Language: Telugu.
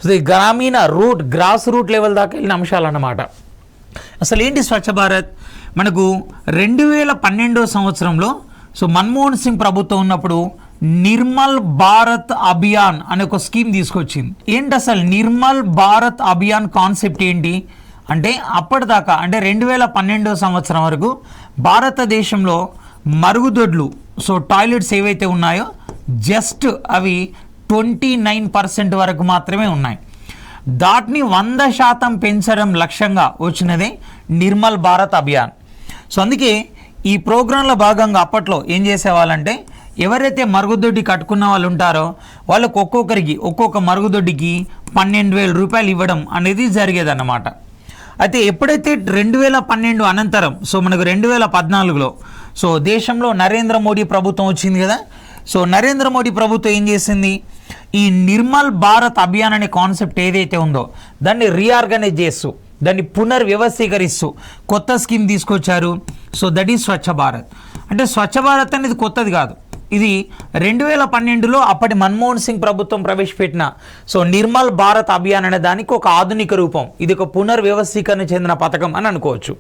సో ఈ గ్రామీణ రూట్ గ్రాస్ రూట్ లెవెల్ దాకా వెళ్ళిన అంశాలు అన్నమాట. అసలు ఏంటి స్వచ్ఛ భారత్? మనకు 2012 సంవత్సరంలో సో మన్మోహన్ సింగ్ ప్రభుత్వం ఉన్నప్పుడు నిర్మల్ భారత్ అభియాన్ అనే ఒక స్కీమ్ తీసుకొచ్చింది. ఏంటి అసలు నిర్మల్ భారత్ అభియాన్ కాన్సెప్ట్ ఏంటి అంటే, అప్పటిదాకా అంటే 2012 సంవత్సరం వరకు భారతదేశంలో మరుగుదొడ్లు సో టాయిలెట్స్ ఏవైతే ఉన్నాయో జస్ట్ అవి 29% వరకు మాత్రమే ఉన్నాయి. దాటిని 100% పెంచడం లక్ష్యంగా వచ్చినదే నిర్మల్ భారత్ అభియాన్. సో అందుకే ఈ ప్రోగ్రాంలో భాగంగా అప్పట్లో ఏం చేసేవాళ్ళంటే, ఎవరైతే మరుగుదొడ్డి కట్టుకున్న వాళ్ళు ఉంటారో వాళ్ళకు ఒక్కొక్కరికి ఒక్కొక్క మరుగుదొడ్డికి 12,000 రూపాయలు ఇవ్వడం అనేది జరిగేదన్నమాట. అయితే ఎప్పుడైతే 2012 అనంతరం సో మనకు 2014లో సో దేశంలో నరేంద్ర మోడీ ప్రభుత్వం వచ్చింది కదా. సో నరేంద్ర మోడీ ప్రభుత్వం ఏం చేసింది, ఈ నిర్మల్ భారత్ అభియాన్ అనే కాన్సెప్ట్ ఏదైతే ఉందో దాన్ని రీఆర్గనైజ్ చేస్తూ దాన్ని పునర్వ్యవస్థీకరిస్తూ కొత్త స్కీమ్ తీసుకొచ్చారు. So that is Swachh Bharat. అంటే స్వచ్ఛ భారత్ అనేది కొత్తది కాదు, ఇది 2012లో అప్పటి మన్మోహన్ సింగ్ ప్రభుత్వం ప్రవేశపెట్టిన సో నిర్మల్ భారత్ అభియాన్ అనే దానికి ఒక ఆధునిక రూపం. ఇది ఒక పునర్వ్యవస్థీకరణ చెందిన పథకం అని అనుకోవచ్చు.